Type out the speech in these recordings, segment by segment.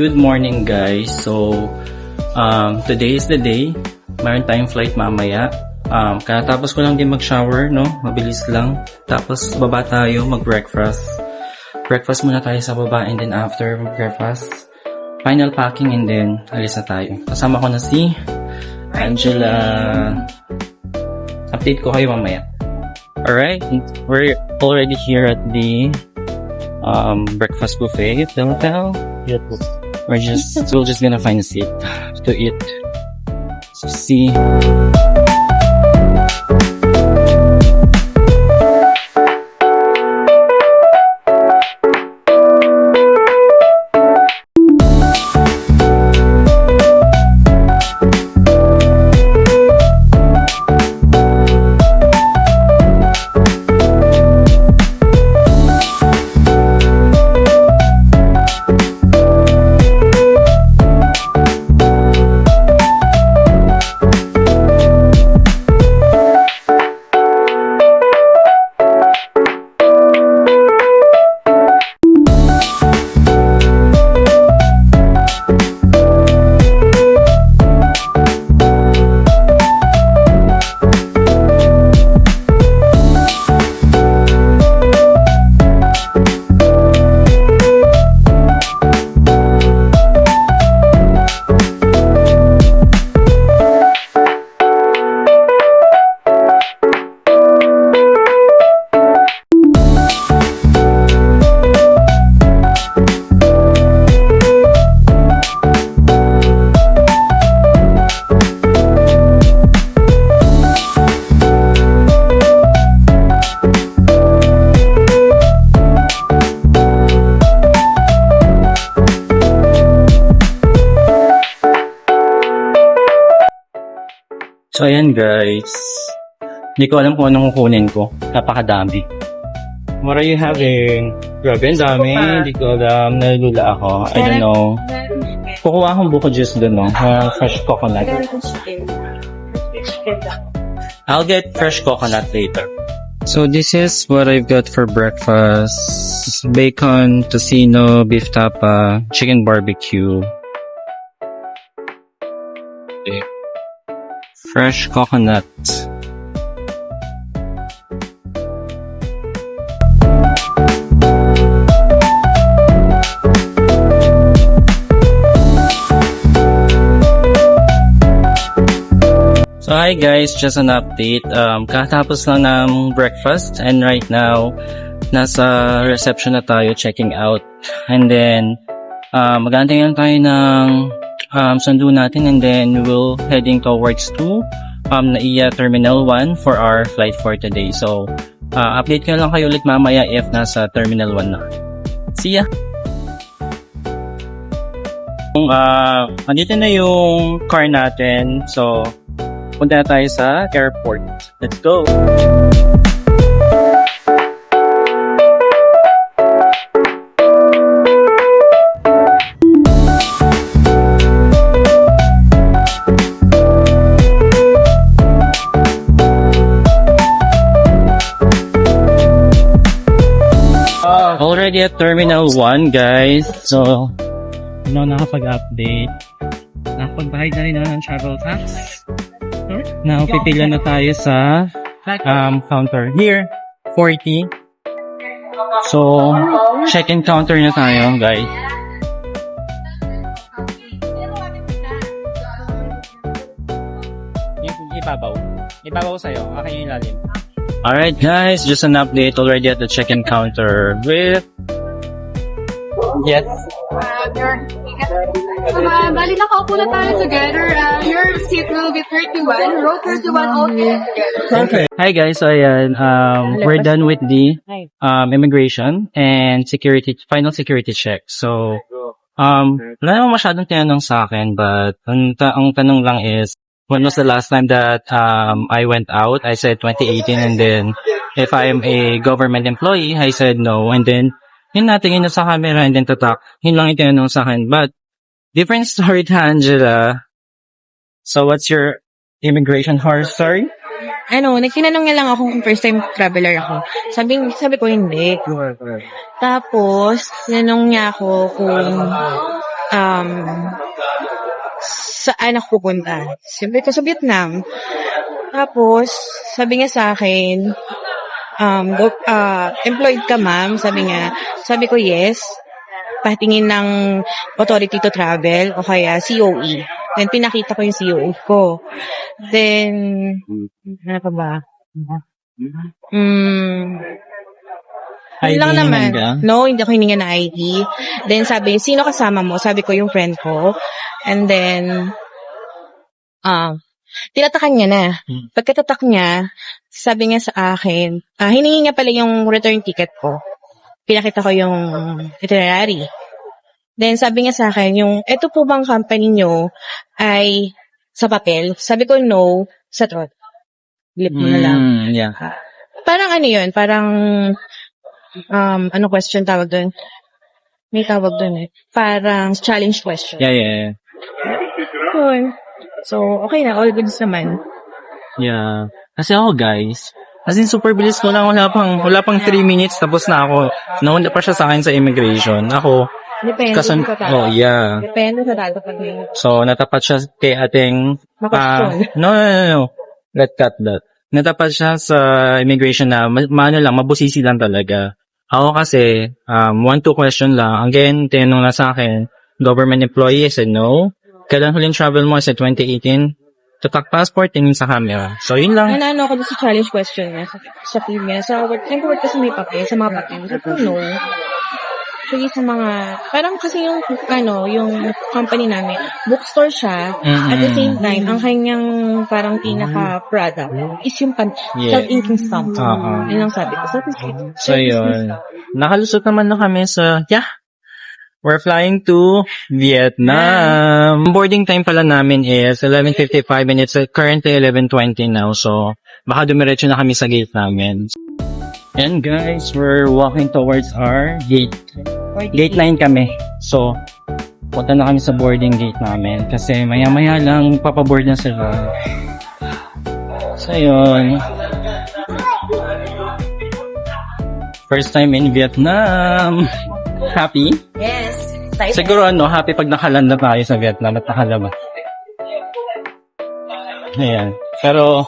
Good morning guys. So, today is the day. Mayroon tayong flight mamaya. Katapos ko lang din mag-shower, no? Mabilis lang. Tapos, baba tayo, mag-breakfast. Breakfast muna tayo sa baba and then after breakfast, final packing and then alis na tayo. Kasama ko na si Angela. Update ko kayo mamaya. Alright, we're already here at the breakfast buffet at the hotel. We're just gonna find a seat to eat. So see. So ayan guys, hindi ko alam kung anong kukunin ko. Napakadami. What are you having? Grabe, ang dami. Hindi ko alam. Nalula ako. I don't know. Kukuha akong buko juice dun, no? Fresh coconut. I'll get fresh coconut later. So this is what I've got for breakfast. Bacon, tocino, beef tapa, chicken barbecue. Okay. Fresh coconut. So hi guys, just an update. Katapos lang ng breakfast and right now nasa reception na tayo checking out. And then mag-aantay lang tayo ng sundo natin and then we'll heading towards to NAIA Terminal 1 for our flight for today. So, update ko lang kayo ulit mamaya if nasa Terminal 1 na. See ya! Andito na yung car natin. So, punta na tayo sa airport. Let's go! Already at Terminal 1 guys. So, nakapag-update. Nakapag-bahid na rin ng travel tax. Now, pipila na tayo sa counter. Here, 40. So, check-in counter na tayo guys. Ibabaw sa'yo. Akin yung ilalim. Alright guys, just an update already at the check-in counter with... Yes. Bali nakaupo na tayo together. Your seat will be 31. Row 31 all together. Okay. Hi guys, so ayan, we're done with the immigration and final security check. So, wala naman masyadong tinanong sa akin, but ang tanong lang is, when was the last time that I went out? I said 2018, and then if I am a government employee, I said no, and then yun natingin na sa camera and then tatak. Yun lang yung tinanong sa akin. But different story to Angela. So what's your immigration horror story? Nagtinanong niya lang ako kung first time traveler ako. Sabi ko hindi. Tapos, tinanong niya ako kung um, saan ako pupunta. Sabi ko sa Vietnam. Tapos, sabi niya sa akin, employed ka ma'am? Sabi ko yes. Patingin ng authority to travel o kaya COE. Then, pinakita ko yung COE ko. Then, ano pa ba? Yun lang naman. ka? No, hindi ako hininga na ID. Then, sabi, sino kasama mo? Sabi ko yung friend ko. And then, tinatakan niya na. Pagkatatak niya, sabi niya sa akin, hiningi niya pala yung return ticket ko. Pinakita ko yung itinerary. Then, sabi niya sa akin, eto po bang company nyo ay sa papel? Sabi ko, no, sa trot. Bilip mo na lang. Yeah. Parang ano yun, parang, ano question tawag doon? May tawag doon eh. Parang challenge question. Yeah. Yun. So, okay na, all goods naman. Yeah. Kasi ako, guys, as in, super bilis ko lang. Wala pang 3 minutes, tapos na ako. Nauna pa siya sa akin sa immigration. Ako, Depende sa tao. oh, yeah. Depende sa tao pag may So, natapat siya kay ating, question. no. Let's cut that. Natapat siya sa immigration na, mabusisi lang talaga. Ako kasi, 1-2 question lang. Again, tinanong na sa akin, government employee, I said no. Kailan huling travel mo? I said 2018. Tatak passport, tingin sa camera. So, yun lang. Ano ako sa challenge question niya, sa team niya. Sa work kasi may papel, sa mga papel. Sabi ko, no. Actually, sa mga, parang kasi yung company namin, bookstore siya. At the same time, ang kanyang parang pinaka-product is yung self-inking stamp. Yun ang sabi ko. So, yun. Nakalusot naman na kami sa, we're flying to Vietnam. Boarding time pala namin is 11:55 and it's currently 11:20 now. So, baka dumiretso na kami sa gate namin. And guys, we're walking towards our gate. Gate 9 kami. So, punta na kami sa boarding gate namin. Kasi maya-maya lang papaboard na sila. So, yun. First time in Vietnam. Happy? Yes. Siguro happy pag nakaland na tayo sa Vietnam at nakalabas. Ayan. Pero,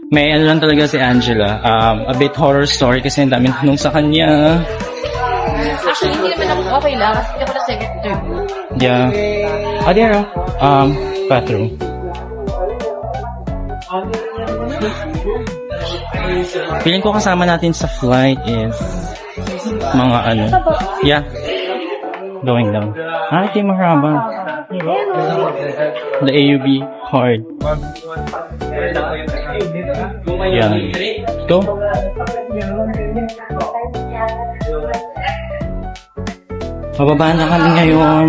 may lang talaga si Angela. A bit horror story kasi ang daming tanong sa kanya. Actually, hindi naman ako okay lang. Kasi hindi ako na second term. Yeah. There. Bathroom. Feeling ko kasama natin sa flight is mga Yeah. Going down. Team Mahraba. The AUB hard. Yeah. Go. Pababa na kami ngayon.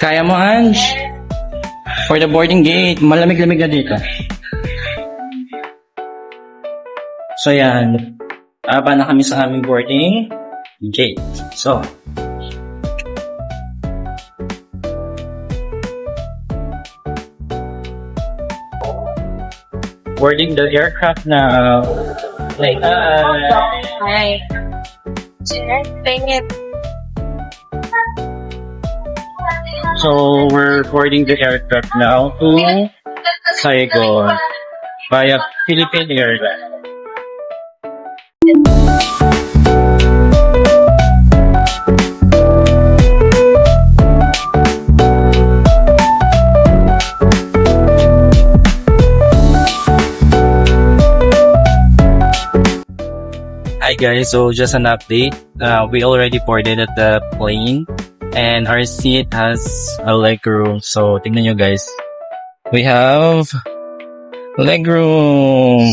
Kaya mo, Ange? For the boarding gate. Malamig-lamig na dito. So, yan. Aba na kami sa aming boarding gate. So, boarding the aircraft now. Like, Hi. Dang it. So, we're boarding the aircraft now to Saigon via Philippine Airlines. Hi guys, so just an update. We already boarded at the plane and our seat has a leg room. So tingnan nyo guys. We have leg room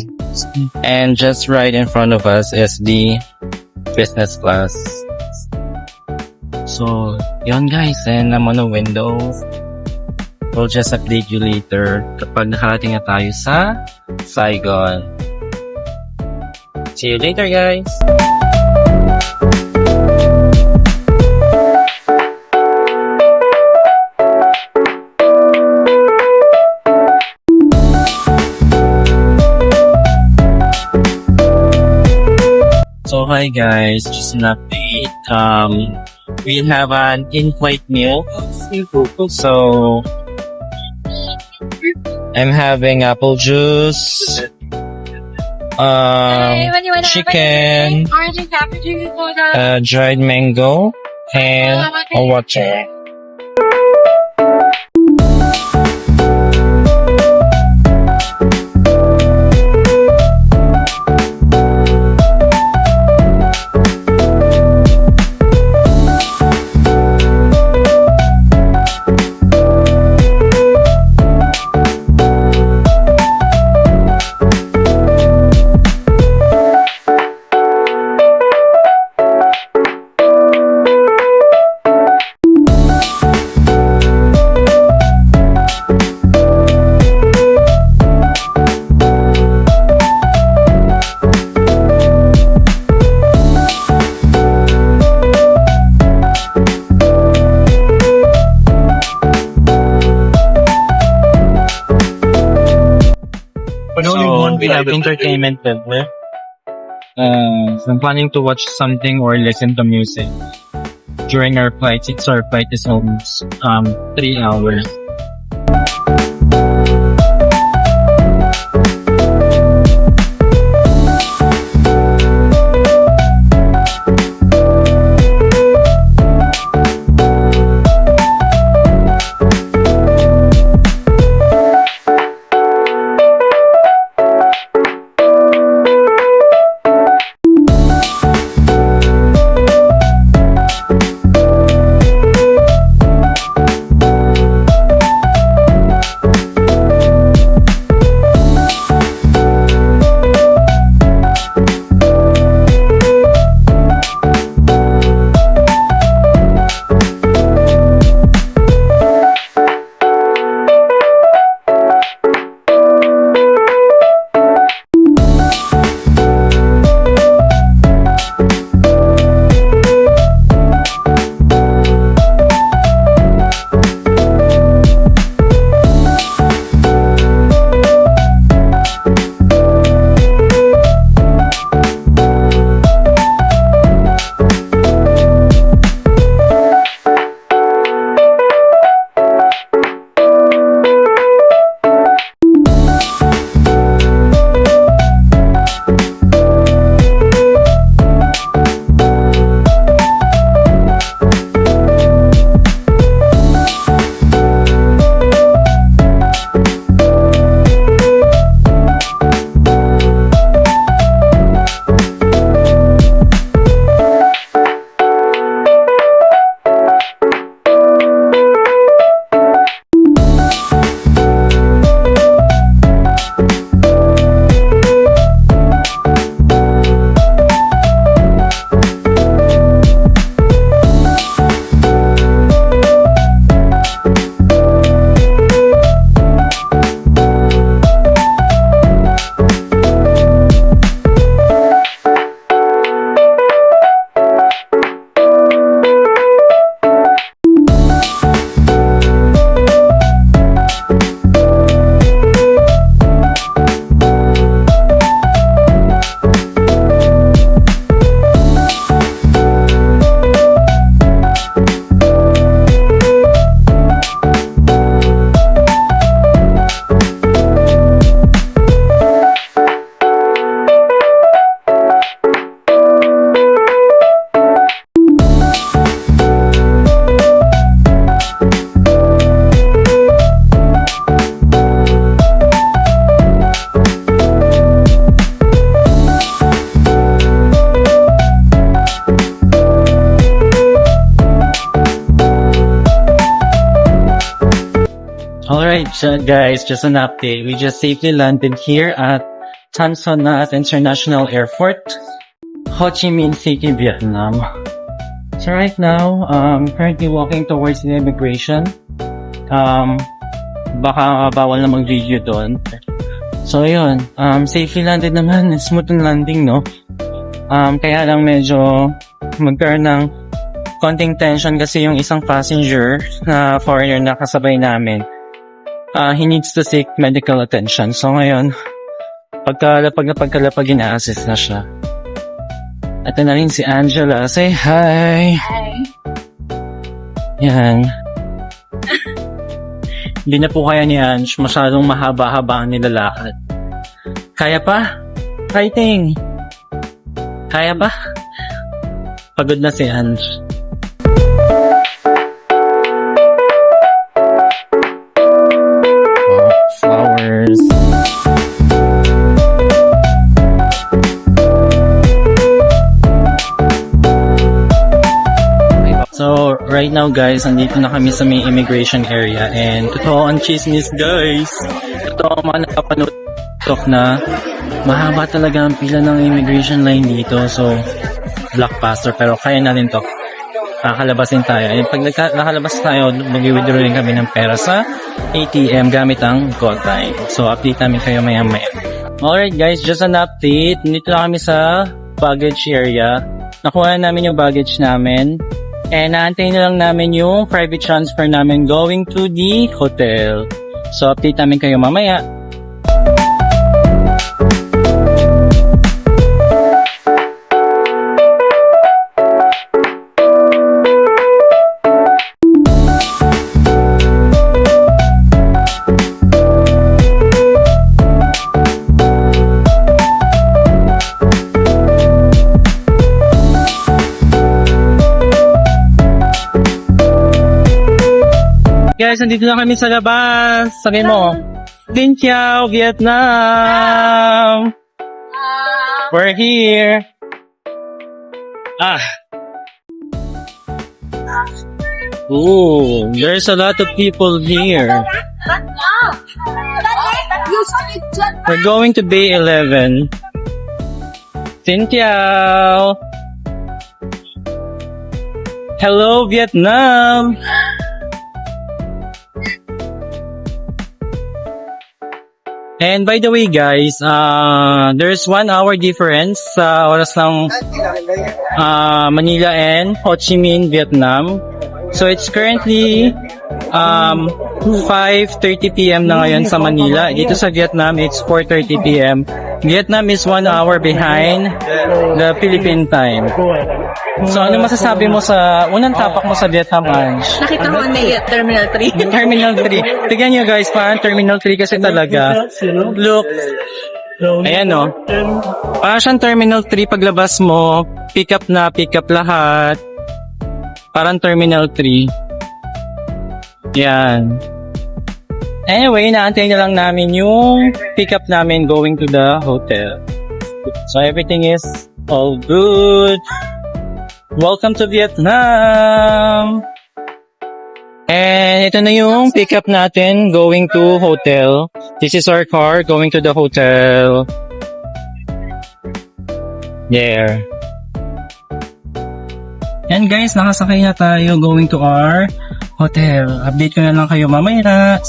and just right in front of us is the business class. So yun guys, and I'm on the window. We'll just update you later kapag nakarating na tayo sa Saigon. See you later, guys. So, hi guys, just an update. We have an in-flight meal. So, I'm having apple juice, chicken, Orange and cappuccino soda. dried mango, and a water. So, we have entertainment level. So I'm planning to watch something or listen to music during our flight. Since our flight is almost 3 hours. Alright, so guys, just an update. We just safely landed here at Tan Son Nhat International Airport, Ho Chi Minh City, Vietnam. So right now, currently walking towards the immigration. Baka bawal na mag-video doon. So yun, safely landed naman. Smooth ang landing, no? Kaya lang medyo magkaroon ng konting tension kasi yung isang passenger na foreigner na kasabay namin, he needs to seek medical attention. So ngayon, pagkalapag ina-assist na siya. Ito na rin si Angela. Say hi! Hi. Yan. Hindi na po kaya ni Ange. Masyadong mahaba-haba ang nilalakad. Kaya pa? Fighting! Kaya ba? Pagod na si Ange. Oh, flowers. So, right now guys, andito na kami sa may immigration area and totoo ang chismis guys. Totoo ang mga nakapanood TikTok na mahaba talaga ang pila ng immigration line dito. So, blockbuster pero kaya natin to. Nakakalabasin tayo. And pag nakalabas tayo, mag-withdraw rin kami ng pera sa ATM gamit ang GoTime. So, update namin kayo maya-maya. Alright guys, just an update. Nandito na kami sa baggage area. Nakuha namin yung baggage namin. And naantayin na lang namin yung private transfer namin going to the hotel. So, update namin kayo mamaya. Guys, nandito na kami sa labas. Sabi mo, Xin chào, Vietnam! We're here! Ooh, there's a lot of people here. We're going to Bay 11. Xin chào! Hello, Vietnam! And by the way guys, there's 1 hour difference sa oras ng Manila and Ho Chi Minh, Vietnam. So it's currently 5:30 PM na ngayon sa Manila. Dito sa Vietnam, it's 4:30 PM. Vietnam is 1 hour behind the Philippine time. So ano masasabi mo sa unang tapak mo sa Vietnam, Ange? Nakita ko na Terminal 3. Terminal 3. Tignan nyo guys, parang Terminal 3 kasi talaga. Look. Ayan o. Parang siyang Terminal 3 paglabas mo. Pick up lahat. Parang Terminal 3. Yan. Anyway, naantay na lang namin yung pick up namin going to the hotel. So everything is all good. Welcome to Vietnam! And ito na yung pickup natin going to hotel. This is our car going to the hotel. There. And guys, nakasakay na tayo going to our hotel. Update ko na lang kayo mamaya.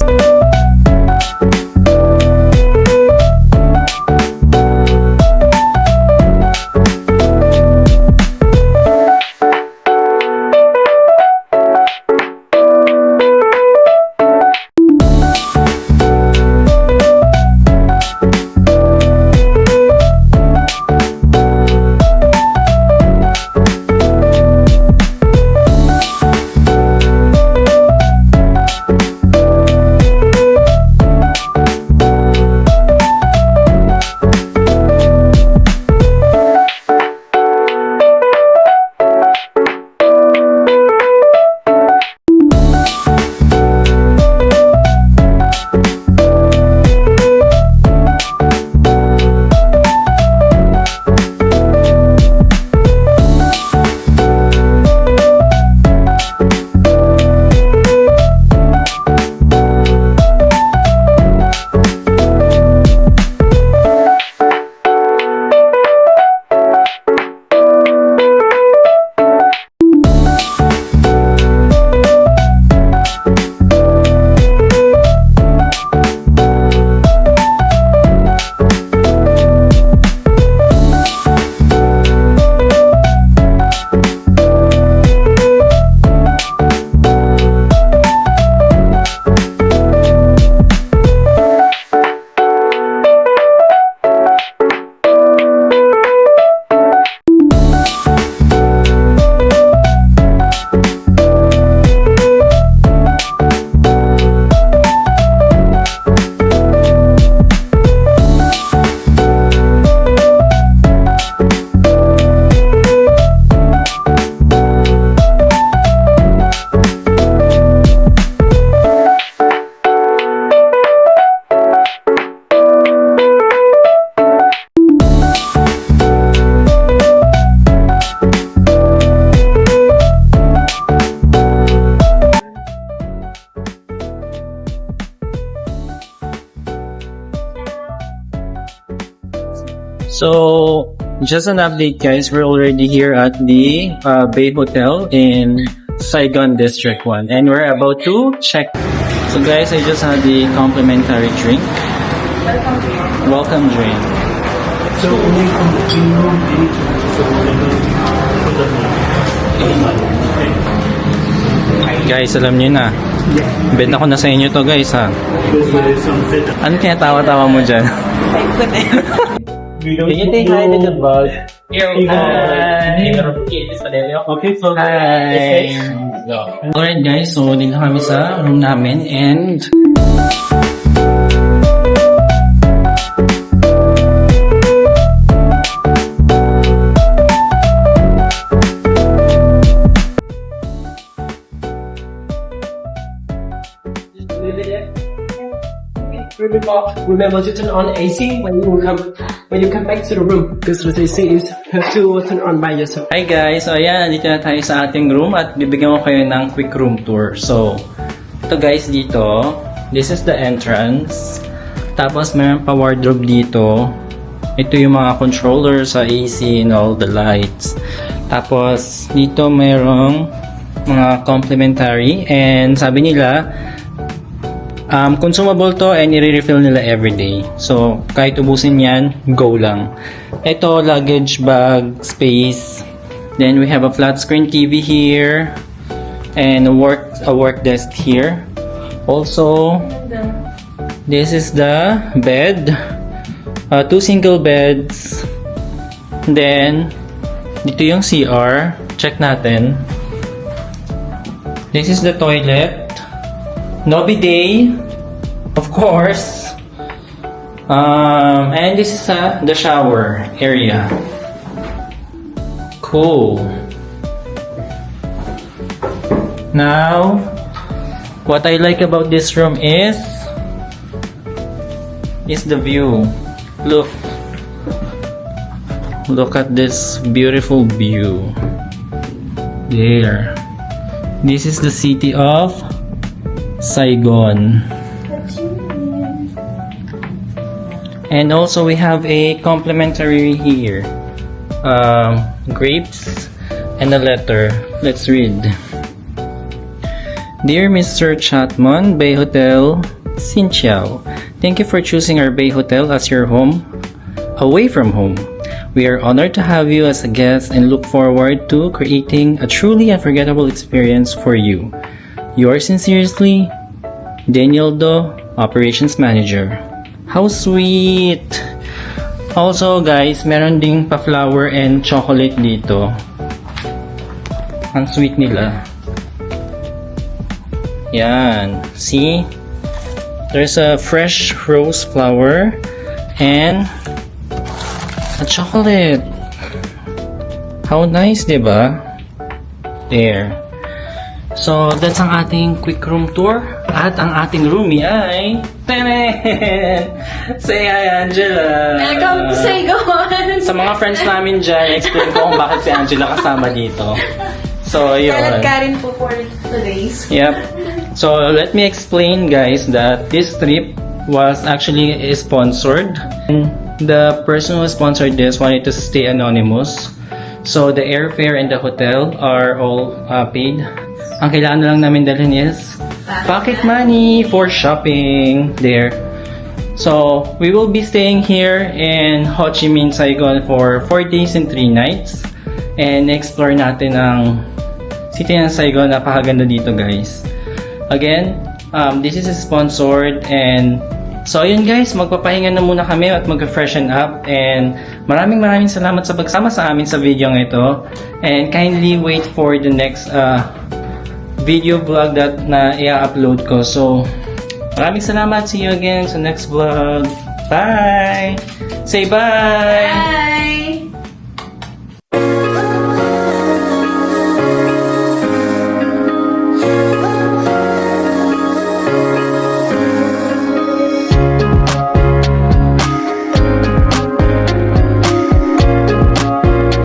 So, just an update guys, we're already here at the Bay Hotel in Saigon District 1 and we're about to check. So guys, I just had the complimentary drink. Welcome drink. So only from the gym room, Guys, alam niyo na. Benta ko na sa inyo to guys ha. Ano tinatawa-tawa mo dyan? Can you say hi to the vlog? Okay, so Hi! Alright guys, so dito kami sa room namin and remember to turn on AC when you come back to the room because the AC is have to turn on by yourself. hi guys, so ayan, nandito na tayo sa ating room at bibigyan ko kayo ng quick room tour. So, ito guys dito, this is the entrance. Tapos meron pa wardrobe dito. Ito yung mga controllers sa AC and all the lights. Tapos dito merong mga complimentary and sabi nila consumable to and i-refill nila everyday. So, kahit ubusin yan, go lang. Ito, luggage bag, space. Then, we have a flat screen TV here. And a work desk here. Also, this is the bed. 2 single beds. Then, dito yung CR. Check natin. This is the toilet. No bidet, of course. And this is the shower area. Cool. Now, what I like about this room is the view. Look at this beautiful view. There. This is the city of Saigon. And also we have a complimentary here. Grapes and a letter. Let's read. Dear Mr. Chatmon, Bay Hotel, Xin Chao. Thank you for choosing our Bay Hotel as your home, away from home. We are honored to have you as a guest and look forward to creating a truly unforgettable experience for you. Yours sincerely, Daniel Do, Operations Manager. How sweet! Also guys, meron ding pa-flower and chocolate dito. Ang sweet nila. Yan. See? There's a fresh rose flower and a chocolate. How nice, diba? There. So, that's ang ating quick room tour. At ang ating roomie ay... Tenen! Say hi, Angela! Welcome to Saigon! Sa mga friends namin dyan, explain ko kung bakit si Angela kasama dito. So, yun. Kalat ka rin po for today's. Yep. So, let me explain guys that this trip was actually sponsored. And the person who sponsored this wanted to stay anonymous. So, the airfare and the hotel are all paid. Ang kailangan na lang namin dalhin is pocket money for shopping there. So, we will be staying here in Ho Chi Minh, Saigon for 4 days and 3 nights. And explore natin ang city ng Saigon. Napakaganda dito guys. Again, this is sponsored and so ayun guys, magpapahinga na muna kami at mag-freshen up and maraming salamat sa pagsama sa amin sa video ng ito and kindly wait for the next video vlog that na i-upload ko. So, maraming salamat. See you again sa next vlog. Bye! Say bye! Bye!